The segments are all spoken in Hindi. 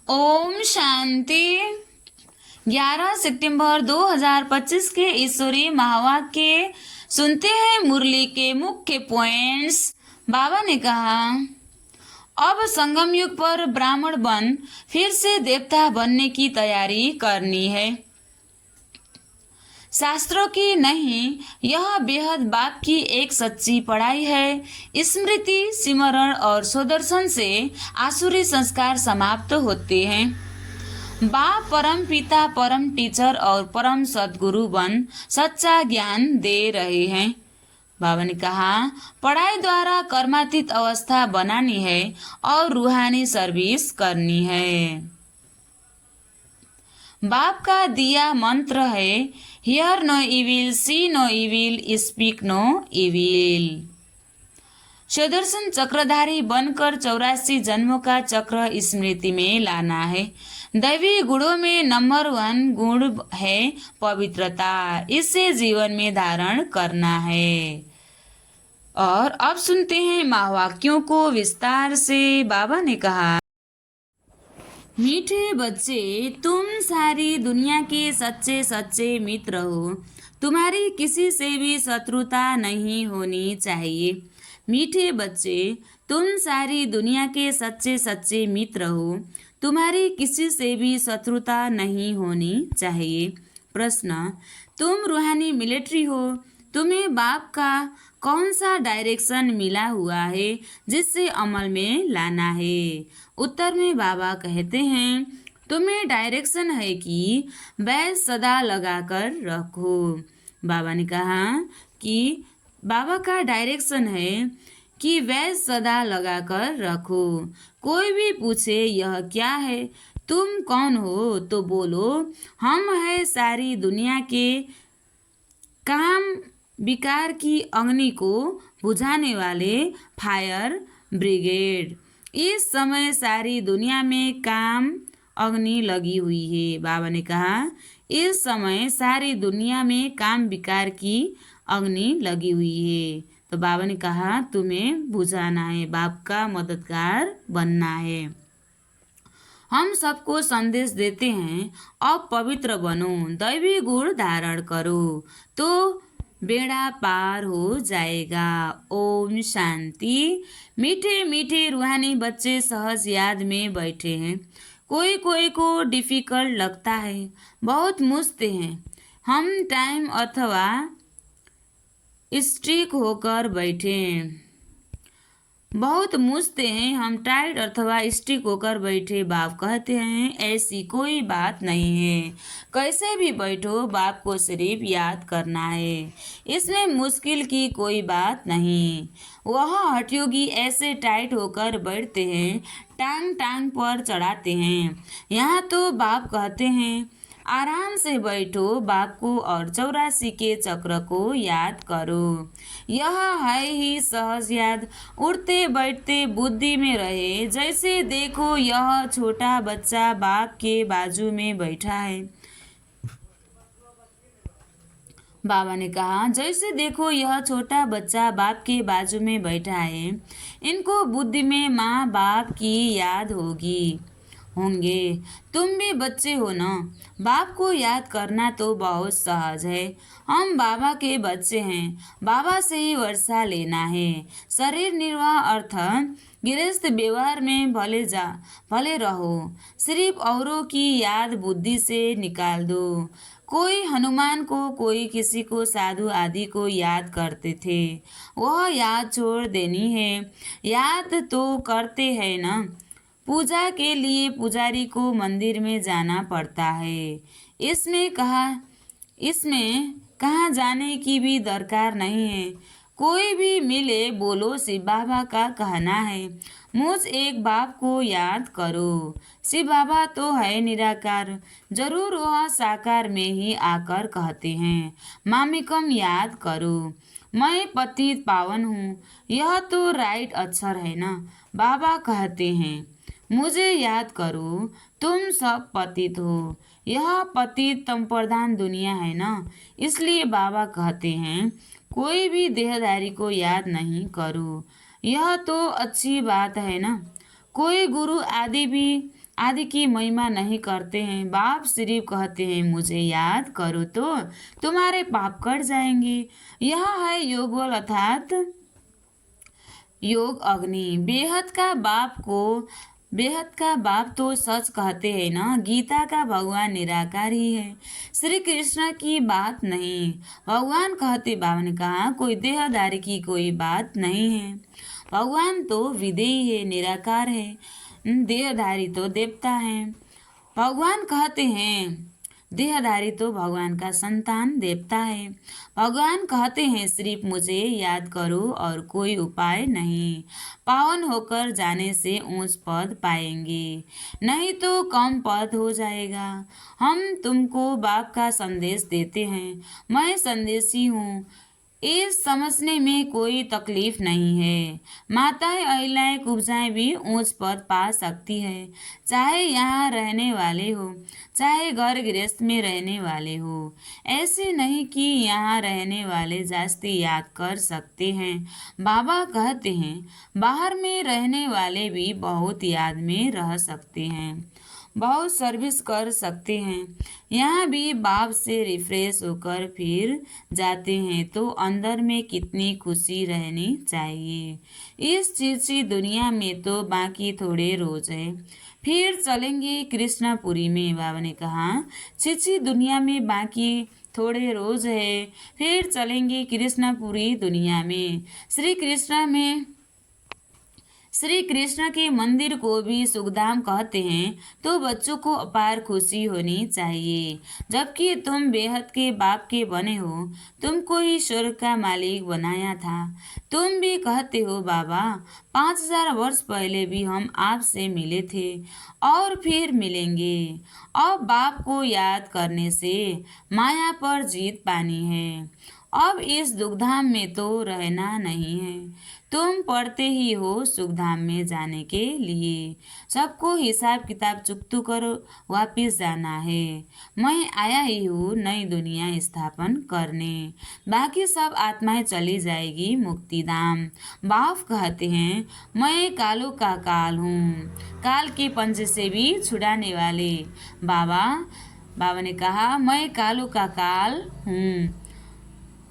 ओम शांति। 11 सितंबर 2025 के ईश्वरीय महावाक्य सुनते हैं। मुरली के मुख्य पॉइंट्स। बाबा ने कहा, अब संगम युग पर ब्राह्मण बन फिर से देवता बनने की तैयारी करनी है। शास्त्रों की नहीं, यह बेहद बाप की एक सच्ची पढ़ाई है। स्मृति, सिमरण और स्वदर्शन से आसुरी संस्कार समाप्त होते हैं। बाप परम पिता, परम टीचर और परम सद्गुरु बन सच्चा ज्ञान दे रहे हैं। बाबा ने कहा, पढ़ाई द्वारा कर्मातीत अवस्था बनानी है और रूहानी सर्विस करनी है। बाप का दिया मंत्र है, hear no evil, see no evil, speak no evil. सुदर्शन चक्रधारी बनकर 84 जन्मों का चक्र स्मृति में लाना है। दैवी गुणों में नंबर 1 गुण है पवित्रता। इसे जीवन में धारण करना है। और अब सुनते हैं महावाक्यों को विस्तार से। बाबा ने कहा, मीठे बच्चे, तुम सारी दुनिया के सच्चे सच्चे मित्र हो। तुम्हारी किसी से भी शत्रुता नहीं होनी चाहिए। मीठे बच्चे, तुम सारी दुनिया के सच्चे सच्चे मित्र हो। तुम्हारी किसी से भी शत्रुता नहीं होनी चाहिए। प्रश्न, तुम रूहानी मिलिट्री हो। तुम्हें बाप का कौन सा डायरेक्शन मिला हुआ है जिससे अमल में लाना है? उत्तर में बाबा कहते हैं, तुम्हें डायरेक्शन है कि बैज सदा लगाकर रखो। बाबा ने कहा कि बाबा का डायरेक्शन है कि बैज सदा लगाकर रखो। कोई भी पूछे यह क्या है, तुम कौन हो, तो बोलो, हम है सारी दुनिया के काम विकार की अग्नि को बुझाने वाले फायर ब्रिगेड। इस समय सारी दुनिया में काम अग्नि लगी हुई है। बाबा ने कहा, इस समय सारी दुनिया में काम विकार की अग्नि लगी हुई है। तो बाबा ने कहा, तुम्हें बुझाना है, बाप का मददगार बनना है। हम सबको संदेश देते हैं, अब पवित्र बनो, दैवी गुण धारण करो, तो बेड़ा पार हो जाएगा। ओम शांति। मीठे मीठे रूहानी बच्चे सहज याद में बैठे हैं। कोई कोई को डिफिकल्ट लगता है, बहुत मुझते हैं। हम टाइम अथवा स्ट्रिक होकर बैठे हैं। बहुत मुझते हैं, हम टाइट अथवा स्टिक होकर बैठे। बाप कहते हैं, ऐसी कोई बात नहीं है। कैसे भी बैठो, बाप को सिर्फ याद करना है। इसमें मुश्किल की कोई बात नहीं। वह हठयोगी ऐसे टाइट होकर बैठते हैं, टांग टांग पर चढ़ाते हैं। यहाँ तो बाप कहते हैं, आराम से बैठो, बाप को और 84 के चक्र को याद करो। यह है ही सहज याद, उठते बैठते बुद्धि में रहे। जैसे देखो, यह छोटा बच्चा बाप के बाजू में बैठा है। बाबा ने कहा, जैसे देखो, यह छोटा बच्चा बाप के बाजू में बैठा है। इनको बुद्धि में माँ बाप की याद होंगे। तुम भी बच्चे हो ना। बाप को याद करना तो बहुत सहज है। हम बाबा के बच्चे हैं, बाबा से ही वर्षा लेना है। शरीर निर्वाह अर्थ गृहस्थ व्यवहार में भले रहो, सिर्फ औरों की याद बुद्धि से निकाल दो। कोई हनुमान को, कोई किसी को, साधु आदि को याद करते थे, वह याद छोड़ देनी है। याद तो करते हैं ना। पूजा के लिए पुजारी को मंदिर में जाना पड़ता है। इसमें कहाँ जाने की भी दरकार नहीं है। कोई भी मिले, बोलो, शिव बाबा का कहना है, मुझ एक बाप को याद करो। शिव बाबा तो है निराकार, जरूर वह साकार में ही आकर कहते हैं, मामिकम याद करो, मैं पतित पावन हूँ। यह तो राइट अक्षर है ना। बाबा कहते हैं, मुझे याद करो, तुम सब पतित हो। यह पतित तम प्रधान दुनिया है ना। इसलिए बाबा कहते हैं, कोई भी देहधारी को याद नहीं करो। यह तो अच्छी बात है ना। कोई गुरु आदि भी आदि की महिमा नहीं करते हैं। बाप सिर्फ कहते हैं मुझे याद करो तो तुम्हारे पाप कट जाएंगे। यह है योग बल अर्थात योग अग्नि। बेहद का बाप तो सच कहते हैं ना। गीता का भगवान निराकार ही है, श्री कृष्ण की बात नहीं। भगवान कहते, बाबा ने कहा, कोई देहधारी की कोई बात नहीं है। भगवान तो विदेही है, निराकार है। देहधारी तो देवता है। भगवान कहते हैं देहधारी तो भगवान का संतान देवता है। भगवान कहते हैं सिर्फ मुझे याद करो और कोई उपाय नहीं। पावन होकर जाने से ऊंच पद पाएंगे, नहीं तो कम पद हो जाएगा। हम तुमको बाप का संदेश देते हैं, मैं संदेशी हूँ। इस समझने में कोई तकलीफ नहीं है। माताएं अहिलाएं कुब्जाएं भी ऊंच पद पा सकती है, चाहे यहाँ रहने वाले हो, चाहे घर गृहस्थ में रहने वाले हो। ऐसे नहीं कि यहाँ रहने वाले जास्ती याद कर सकते हैं। बाबा कहते हैं बाहर में रहने वाले भी बहुत याद में रह सकते हैं, बहुत सर्विस कर सकते हैं। यहाँ भी बाप से रिफ्रेश होकर फिर जाते हैं तो अंदर में कितनी खुशी रहनी चाहिए। इस चीज़ी दुनिया में तो बाकी थोड़े रोज है, फिर चलेंगे कृष्णापुरी में। बाबा ने कहा चीची दुनिया में बाकी थोड़े रोज है, फिर चलेंगे कृष्णापुरी दुनिया में। श्री कृष्ण के मंदिर को भी सुखधाम कहते हैं, तो बच्चों को अपार खुशी होनी चाहिए। जबकि तुम बेहद के बाप के बने हो, तुमको ही स्वर्ग का मालिक बनाया था। तुम भी कहते हो बाबा 5000 वर्ष पहले भी हम आपसे मिले थे और फिर मिलेंगे। अब बाप को याद करने से माया पर जीत पानी है। अब इस दुखधाम में तो रहना नहीं है। तुम पढ़ते ही हो सुखधाम में जाने के लिए। सबको हिसाब किताब चुकतू करो, वापिस जाना है। मैं आया ही हूँ नई दुनिया स्थापन करने, बाकी सब आत्माएं चली जाएगी मुक्तिधाम। बाप कहते हैं मैं कालों का काल हूँ, काल के पंजे से भी छुड़ाने वाले। बाबा ने कहा मैं कालों का काल हूँ,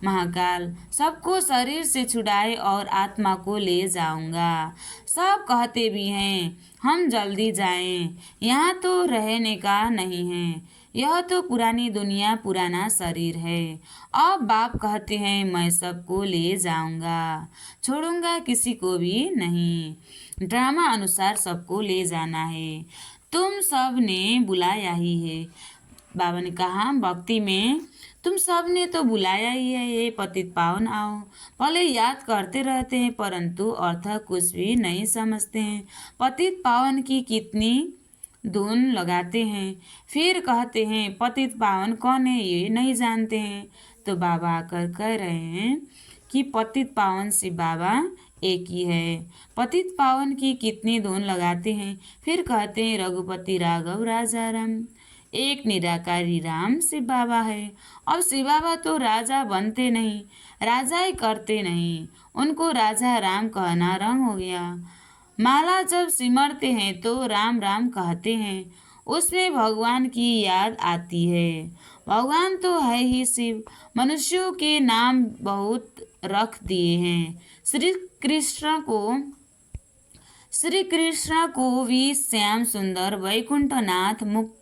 महाकाल। सबको शरीर से छुड़ाए और आत्मा को ले जाऊंगा। सब कहते भी हैं हम जल्दी जाएं, यहाँ तो रहने का नहीं है। यह तो पुरानी दुनिया, पुराना शरीर है। अब बाप कहते हैं मैं सबको ले जाऊंगा, छोड़ूंगा किसी को भी नहीं। ड्रामा अनुसार सबको ले जाना है। तुम सब ने बुलाया ही है। बाबा ने कहा भक्ति में तुम सब ने तो बुलाया ही है, ये पतित पावन आओ। भले याद करते रहते हैं परंतु अर्थ कुछ भी नहीं समझते हैं। पतित पावन की कितनी धुन लगाते हैं, फिर कहते हैं पतित पावन कौन है ये नहीं जानते हैं। तो बाबा आकर कह रहे हैं कि पतित पावन से बाबा एक ही है। पतित पावन की कितनी धुन लगाते हैं, फिर कहते हैं रघुपति राघव राजा राम। एक निराकारी राम शिव बाबा है। अब शिव बाबा तो राजा बनते नहीं, राजा ही करते नहीं, उनको राजा राम कहना रंग हो गया। माला जब सिमरते हैं तो राम राम कहते हैं, उसमें भगवान की याद आती है। भगवान तो है ही शिव। मनुष्यों के नाम बहुत रख दिए हैं। श्री कृष्ण को भी श्याम सुंदर वैकुंठनाथ मुक्त।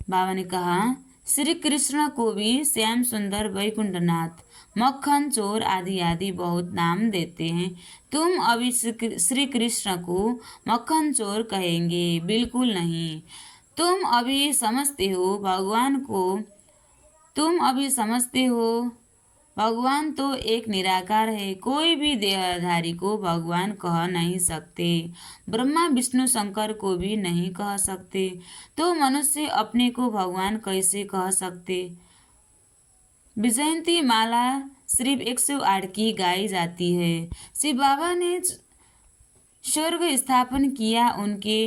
बाबा ने कहा श्री कृष्ण को भी श्याम सुंदर वैकुंठनाथ मक्खन चोर आदि आदि बहुत नाम देते हैं। तुम अभी श्री कृष्ण को मक्खन चोर कहेंगे? बिल्कुल नहीं। तुम अभी समझते हो भगवान तो एक निराकार है। कोई भी देहधारी को भगवान कह नहीं सकते, ब्रह्मा विष्णु शंकर को भी नहीं कह सकते, तो मनुष्य अपने को भगवान कैसे कह सकते? विजयंती माला सिर्फ 108 की गाई जाती है। शिव बाबा ने स्वर्ग स्थापन किया, उनके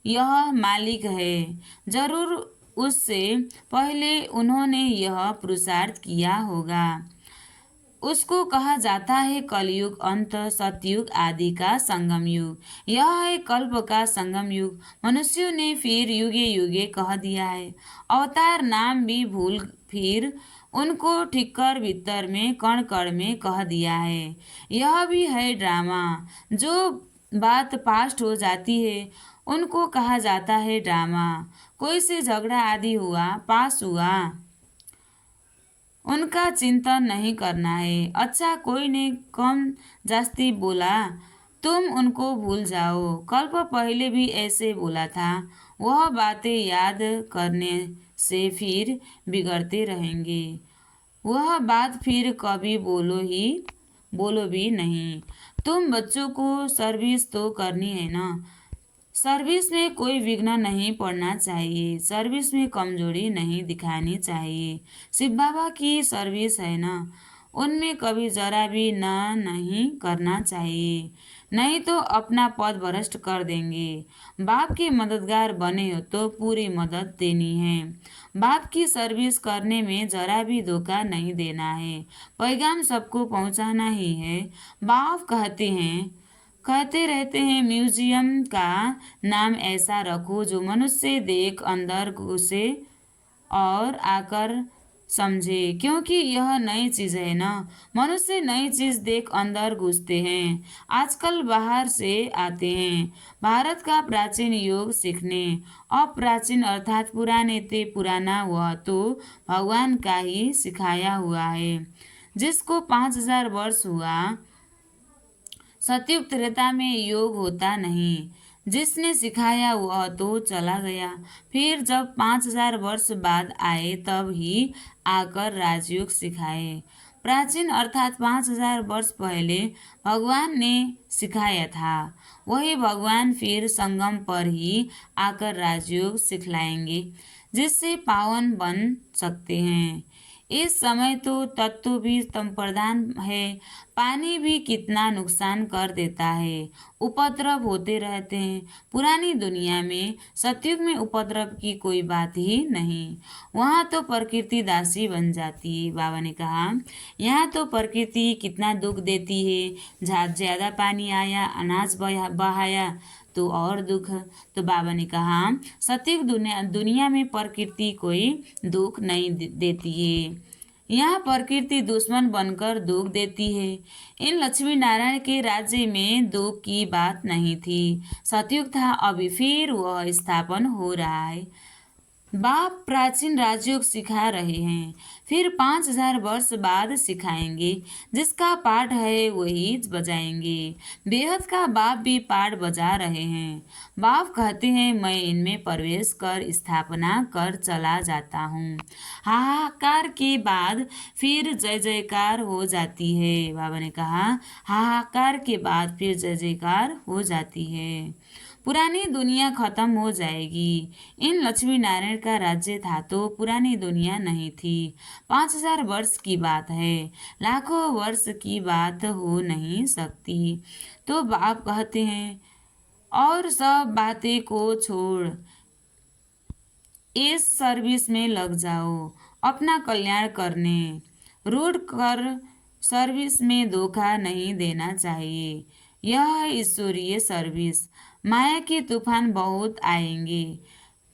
यह मालिक है। जरूर उससे पहले उन्होंने यह पुरुषार्थ किया होगा। उसको कहा जाता है कलयुग, अंत, सतयुग आदि का संगम युग। यह है कल्प का संगम युग। मनुष्यों ने फिर युगे युगे कह दिया है। अवतार नाम भी भूल फिर उनको ठिक्कर भीतर में कण कण में कह दिया है। यह भी है ड्रामा। जो बात पास्ट हो जाती है उनको कहा जाता है ड्रामा। कोई से झगड़ा आदि हुआ, पास हुआ, उनका चिंतन नहीं करना है। अच्छा, कोई ने कम जास्ती बोला, तुम उनको भूल जाओ। कल्प पहले भी ऐसे बोला था। वह बातें याद करने से फिर बिगड़ते रहेंगे। वह बात फिर कभी बोलो भी नहीं। तुम बच्चों को सर्विस तो करनी है ना। सर्विस में कोई विघ्न नहीं पड़ना चाहिए। सर्विस में कमजोरी नहीं दिखानी चाहिए। शिव बाबा की सर्विस है ना, उनमें कभी जरा भी नहीं करना चाहिए, नहीं तो अपना पद भ्रष्ट कर देंगे। बाप के मददगार बने हो तो पूरी मदद देनी है। बाप की सर्विस करने में जरा भी धोखा नहीं देना है। पैगाम सबको पहुंचाना ही है। बाप कहते रहते हैं, म्यूजियम का नाम ऐसा रखो जो मनुष्य देख अंदर घुसे और आकर समझे, क्योंकि यह नई चीज है ना। मनुष्य नई चीज देख अंदर घुसते हैं। आजकल बाहर से आते हैं भारत का प्राचीन योग सीखने। अब प्राचीन अर्थात पुराने ते पुराना, वह तो भगवान का ही सिखाया हुआ है। जिसको 5000 वर्ष हुआ, सतयुग त्रेता में योग होता नहीं। जिसने सिखाया वह तो चला गया। फिर जब 5000 वर्ष बाद आए तब ही आकर राजयोग सिखाए। प्राचीन अर्थात 5000 वर्ष पहले भगवान ने सिखाया था। वही भगवान फिर संगम पर ही आकर राजयोग सिखलाएंगे, जिससे पावन बन सकते हैं। इस समय तो तत्व भी तम प्रधान है। पानी भी कितना नुकसान कर देता है। उपद्रव होते रहते हैं। पुरानी दुनिया में, सतयुग में उपद्रव की कोई बात ही नहीं। वहाँ तो प्रकृति दासी बन जाती है। बाबा ने कहा, यहाँ तो प्रकृति कितना दुख देती है। ज्यादा पानी आया, अनाज बहाया तो और दुख। तो बाबा ने कहा, सतयुग दुनिया में प्रकृति कोई दुख नहीं देती है। यहाँ प्रकृति दुश्मन बनकर दुख देती है। इन लक्ष्मी नारायण के राज्य में दुख की बात नहीं थी। सतयुग था, अभी फिर वह स्थापन हो रहा है। बाप प्राचीन राजयोग सिखा रहे हैं, फिर 5000 वर्ष बाद सिखाएंगे। जिसका पाठ है वही बजाएंगे। बेहद का बाप भी पाठ बजा रहे हैं। बाप कहते हैं, मैं इनमें प्रवेश कर स्थापना कर चला जाता हूँ। हाहाकार के बाद फिर जय जयकार हो जाती है। बाबा ने कहा, हाहाकार के बाद फिर जय जयकार हो जाती है। पुरानी दुनिया खत्म हो जाएगी। इन लक्ष्मी नारायण का राज्य था तो पुरानी दुनिया नहीं थी। 5000 वर्ष की बात है, लाखों वर्ष की बात हो नहीं सकती। तो बाप कहते हैं, और सब बातें को छोड़ इस सर्विस में लग जाओ, अपना कल्याण करने। रूढ़ कर सर्विस में धोखा नहीं देना चाहिए। यह है ईश्वरीय सर्विस। माया के तूफान बहुत आएंगे,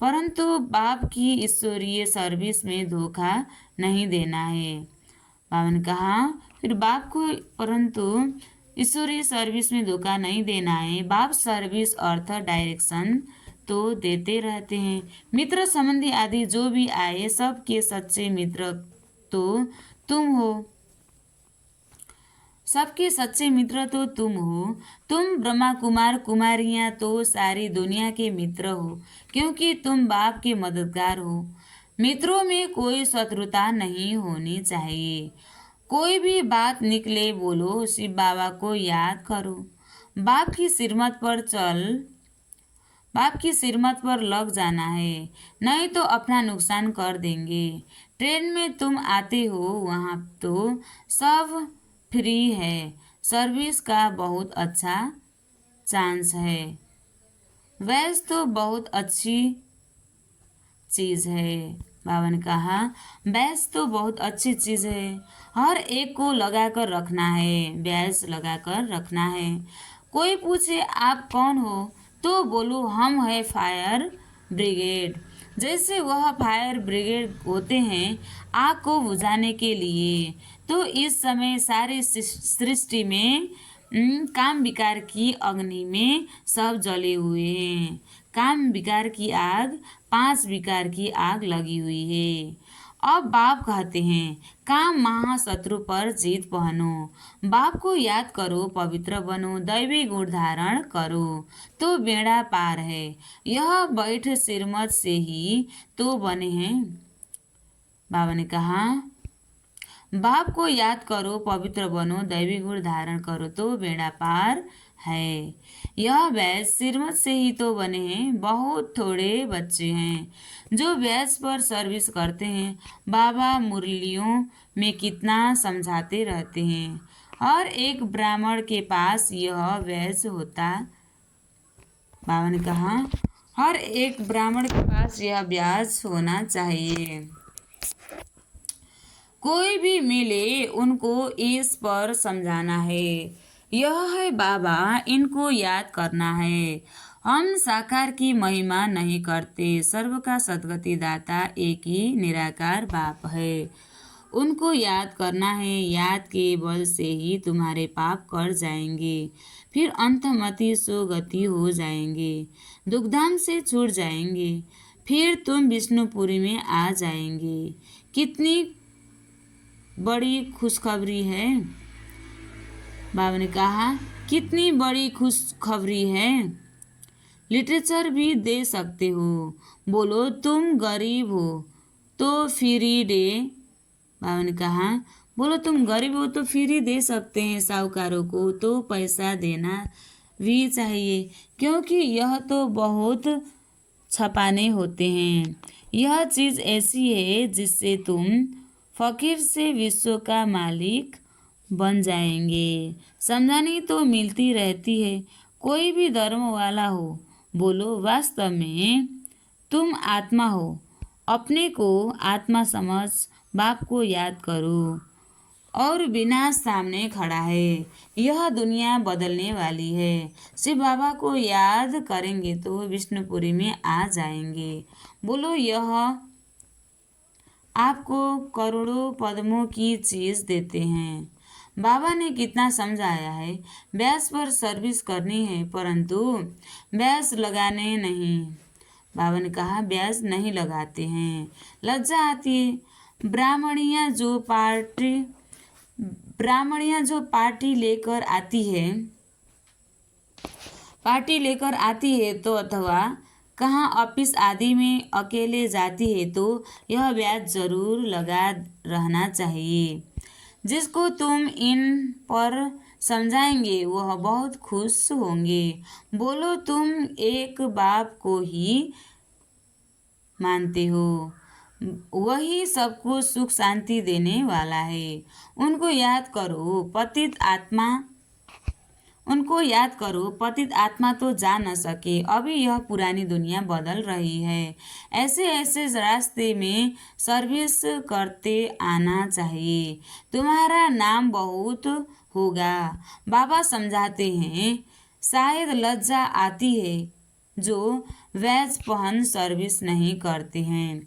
परंतु बाप की ईश्वरीय सर्विस में धोखा नहीं देना है। बाबा ने कहा, फिर बाप को परंतु ईश्वरीय सर्विस में धोखा नहीं देना है। बाप सर्विस अर्थ डायरेक्शन तो देते रहते हैं। मित्र संबंधी आदि जो भी आए, सबके सच्चे मित्र तो तुम हो। सबके सच्चे मित्र तो तुम हो। तुम ब्रह्मा कुमार कुमारियाँ तो सारी दुनिया के मित्र हो, क्योंकि तुम बाप के मददगार हो। मित्रों में कोई शत्रुता नहीं होनी चाहिए। कोई भी बात निकले बोलो, शिव बाबा को याद करो। बाप की सिरमत पर बाप की सिरमत पर लग जाना है, नहीं तो अपना नुकसान कर देंगे। ट्रेन में तुम आते हो, वहाँ तो सब फ्री है। सर्विस का बहुत अच्छा चांस है। वैसे तो बहुत अच्छी चीज़ है। बाबा ने कहा, बैच तो बहुत अच्छी चीज़ है, हर एक को लगा कर रखना है, बैच लगा कर रखना है। कोई पूछे आप कौन हो, तो बोलो हम है फायर ब्रिगेड। जैसे वह फायर ब्रिगेड होते हैं आग को बुझाने के लिए, तो इस समय सारी सृष्टि में काम विकार की अग्नि में सब जले हुए हैं। काम विकार की आग, 5 विकार की आग लगी हुई है। अब बाप कहते हैं, काम महाशत्रु पर जीत पहनो, बाप को याद करो, पवित्र बनो, दैवी गुण धारण करो, तो बेड़ा पार है। यह बैठ सिरमत से ही तो बने हैं। बाबा ने कहा, बाप को याद करो, पवित्र बनो, दैवी गुण धारण करो, तो बेड़ा पार है। यह बैच सिरमत से ही तो बने हैं। बहुत थोड़े बच्चे हैं जो बैच पर सर्विस करते हैं। बाबा मुरलियों में कितना समझाते रहते हैं। हर एक ब्राह्मण के पास यह बैच होता। बाबा ने कहा, हर एक ब्राह्मण के पास यह बैच होना चाहिए। कोई भी मिले उनको इस पर समझाना है। यह है बाबा, इनको याद करना है। हम साकार की महिमा नहीं करते, सर्व का सद्गति दाता एक ही निराकार बाप है, उनको याद करना है। याद के बल से ही तुम्हारे पाप कर जाएंगे, फिर अंतमति सुगति हो जाएंगे, दुखधाम से छूट जाएंगे, फिर तुम विष्णुपुरी में आ जाएंगे। कितनी बड़ी खुशखबरी है। बाबा ने कहा, कितनी बड़ी खुशखबरी है। लिटरेचर भी दे सकते हो। बोलो तुम गरीब हो तो फ्री दे। बाबा ने कहा, बोलो तुम गरीब हो तो फ्री दे सकते हैं। साहूकारों को तो पैसा देना भी चाहिए, क्योंकि यह तो बहुत छपाने होते हैं। यह चीज़ ऐसी है जिससे तुम फकीर से विश्व का मालिक बन जाएंगे। समझानी तो मिलती रहती है। कोई भी धर्म वाला हो, बोलो वास्तव में तुम आत्मा हो, अपने को आत्मा समझ बाप को याद करो, और विनाश सामने खड़ा है। यह दुनिया बदलने वाली है। शिव बाबा को याद करेंगे तो विष्णुपुरी में आ जाएंगे। बोलो, यह आपको करोड़ों पद्मों की चीज़ देते हैं। बाबा ने कितना समझाया है। ब्यास पर सर्विस करनी है, परंतु ब्यास लगाने नहीं। बाबा ने कहा, ब्यास नहीं लगाते हैं, लज्जा आती है। ब्राह्मणियाँ जो पार्टी लेकर आती है तो अथवा कहाँ ऑफिस आदि में अकेले जाती है तो यह ब्याज जरूर लगा रहना चाहिए। जिसको तुम इन पर समझाएंगे वह बहुत खुश होंगे। बोलो, तुम एक बाप को ही मानते हो, वही सबको सुख शांति देने वाला है। उनको याद करो, पतित आत्मा तो जा न सके। अभी यह पुरानी दुनिया बदल रही है। ऐसे ऐसे रास्ते में सर्विस करते आना चाहिए, तुम्हारा नाम बहुत होगा। बाबा समझाते हैं, शायद लज्जा आती है जो वैज पहन सर्विस नहीं करते हैं।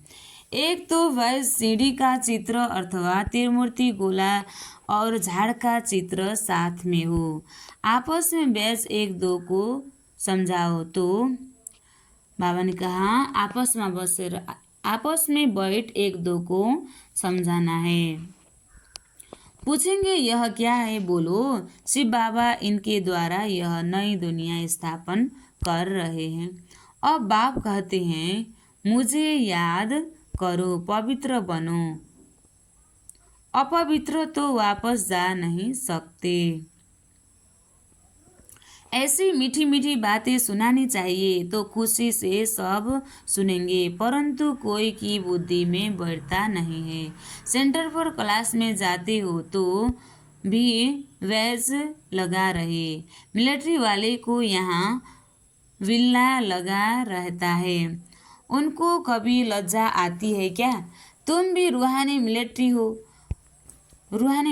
एक तो वैज सीढ़ी का चित्र अथवा त्रिमूर्ति गोला और झाड़ का चित्र साथ में हो। आपस में बैच एक दो को समझाओ तो बाबा ने कहा, आपस में बैठ एक दो को समझाना है। पूछेंगे यह क्या है, बोलो शिव बाबा इनके द्वारा यह नई दुनिया स्थापन कर रहे हैं। अब बाप कहते हैं, मुझे याद करो, पवित्र बनो, अपवित्र तो वापस जा नहीं सकते। ऐसी मीठी मीठी बातें सुनानी चाहिए तो खुशी से सब सुनेंगे, परंतु कोई की बुद्धि में बैठता नहीं है। सेंटर पर क्लास में जाते हो तो भी वैज लगा रहे। मिलिट्री वाले को यहाँ विल्ला लगा रहता है उनको कभी लज्जा आती है क्या? तुम भी रूहानी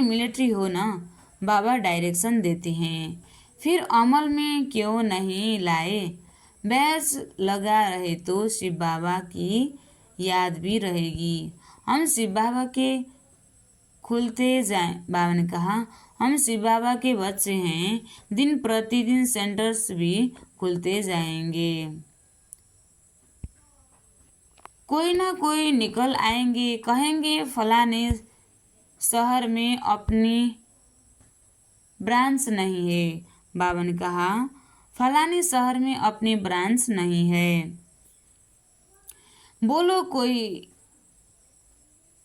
मिलिट्री हो ना? बाबा डायरेक्शन देते हैं। फिर अमल में क्यों नहीं लाए? बैच लगा रहे तो शिव बाबा की याद भी रहेगी। हम शिव बाबा के खुलते जाएं। बाबा ने कहा, हम शिव बाबा के बच्चे हैं, दिन प्रतिदिन सेंटर्स भी खुलते जाएंगे। कोई ना कोई निकल आएंगे, कहेंगे फलाने शहर में अपनी ब्रांच नहीं है। बाबा ने कहा, फलाने शहर में अपनी ब्रांच नहीं है। बोलो कोई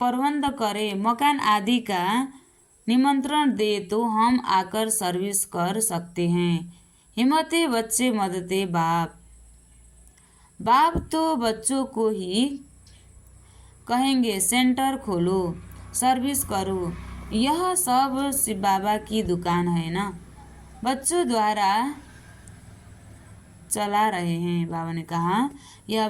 प्रबंध करे, मकान आदि का निमंत्रण दे तो हम आकर सर्विस कर सकते हैं। हिम्मते बच्चे मददे बाप। बाप तो बच्चों को ही कहेंगे सेंटर खोलो, सर्विस करो। यह सब शिव बाबा की दुकान है ना, बच्चों द्वारा चला रहे हैं। बाबा ने कहा, यह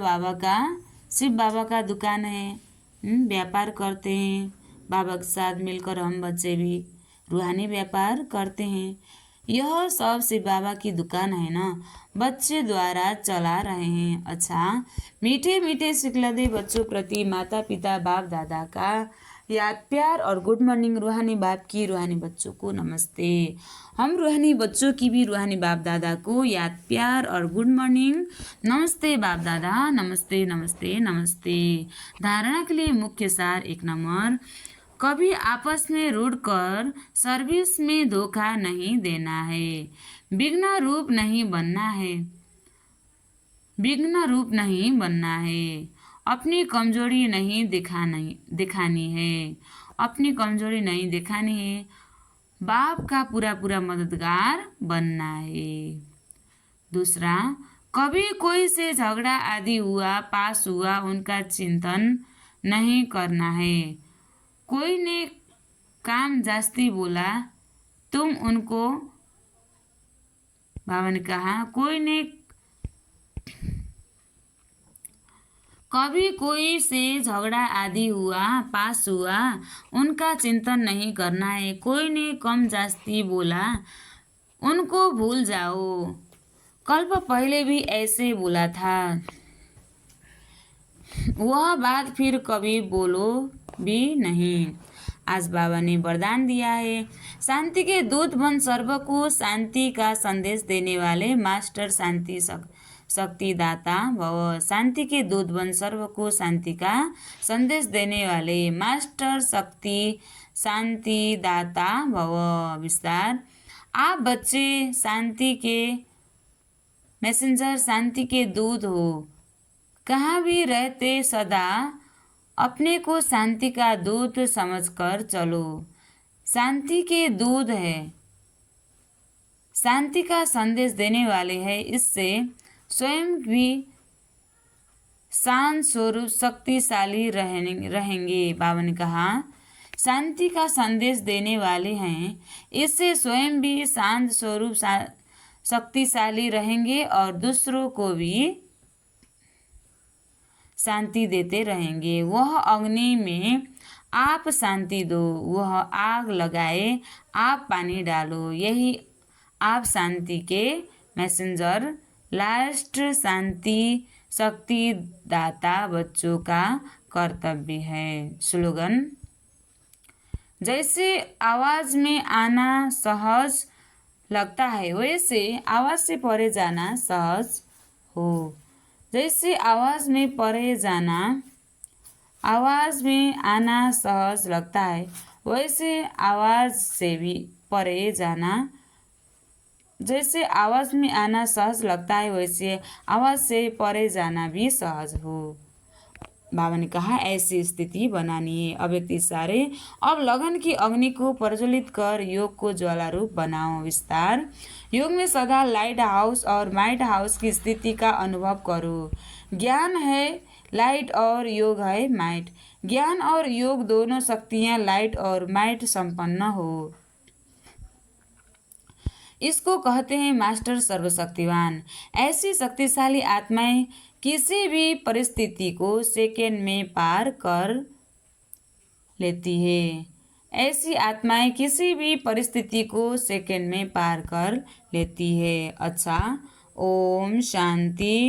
शिव बाबा का दुकान है। व्यापार करते हैं। बाबा के साथ मिलकर हम बच्चे भी रूहानी व्यापार करते हैं। यह सब शिव बाबा की दुकान है ना, बच्चे द्वारा चला रहे हैं। अच्छा, मीठे मीठे सिखलदे बच्चों प्रति माता पिता बाप दादा का याद प्यार और गुड मॉर्निंग। रूहानी बाप की रूहानी बच्चों को नमस्ते। हम रूहानी बच्चों की भी रूहानी बाप दादा को याद प्यार और गुड मॉर्निंग। नमस्ते बाप दादा, नमस्ते नमस्ते नमस्ते। धारणा के लिए मुख्य सार 1 नंबर, कभी आपस में रुढ़ कर सर्विस में धोखा नहीं देना है। विघ्न रूप नहीं बनना है। अपनी कमजोरी नहीं दिखानी है। बाप का पूरा मददगार बनना है। दूसरा, कभी कोई से झगड़ा आदि हुआ, पास हुआ, उनका चिंतन नहीं करना है। कोई ने काम जास्ती बोला, तुम उनको, बाबा ने कहा, कभी कोई से झगड़ा आदि हुआ, पास हुआ, उनका चिंतन नहीं करना है। कोई ने कम जास्ती बोला, उनको भूल जाओ। कल्प पहले भी ऐसे बोला था, वह बात फिर कभी बोलो भी नहीं। आज बाबा ने वरदान दिया है, शांति के दूत बन सर्वको शांति का संदेश देने वाले मास्टर शांति शक्तिदाता भव। शांति के दूत बन सर्वको शांति का संदेश देने वाले मास्टर शांतिदाता भव। विस्तार, आप बच्चे शांति के मैसेंजर, शांति के दूत हो। कहाँ भी रहते सदा अपने को शांति का दूत समझकर चलो। शांति के दूत है, शांति का संदेश देने वाले हैं। इससे स्वयं भी शांत स्वरूप शक्तिशाली रहेंगे। बाबा ने कहा, शांति का संदेश देने वाले हैं, इससे स्वयं भी शांत स्वरूप शक्तिशाली रहेंगे और दूसरों को भी शांति देते रहेंगे। वह अग्नि में आप शांति दो, वह आग लगाए आप पानी डालो। यही आप शांति के मैसेंजर, लास्ट शांति शक्तिदाता बच्चों का कर्तव्य है। स्लोगन, जैसे आवाज में आना सहज लगता है, वैसे आवाज से परे जाना सहज हो। जैसे आवाज में आना सहज लगता है, वैसे आवाज से भी परे जाना, जैसे आवाज में आना सहज लगता है, वैसे आवाज से परे जाना भी सहज हो। बाबा ने कहा, ऐसी स्थिति बनानी है। अव्यक्त इशारे, अब लगन की अग्नि को प्रज्वलित कर योग को ज्वाला रूप बनाओ। विस्तार, योग में सदा लाइट हाउस और माइट हाउस की स्थिति का अनुभव करो। ज्ञान है लाइट और योग है माइट। ज्ञान और योग दोनों शक्तियाँ लाइट और माइट संपन्न हो। इसको कहते हैं मास्टर सर्वशक्तिवान। ऐसी शक्तिशाली आत्माएं किसी भी परिस्थिति को सेकेंड में पार कर लेती है। ऐसी आत्माएं किसी भी परिस्थिति को सेकेंड में पार कर लेती है। अच्छा, ओम शांति।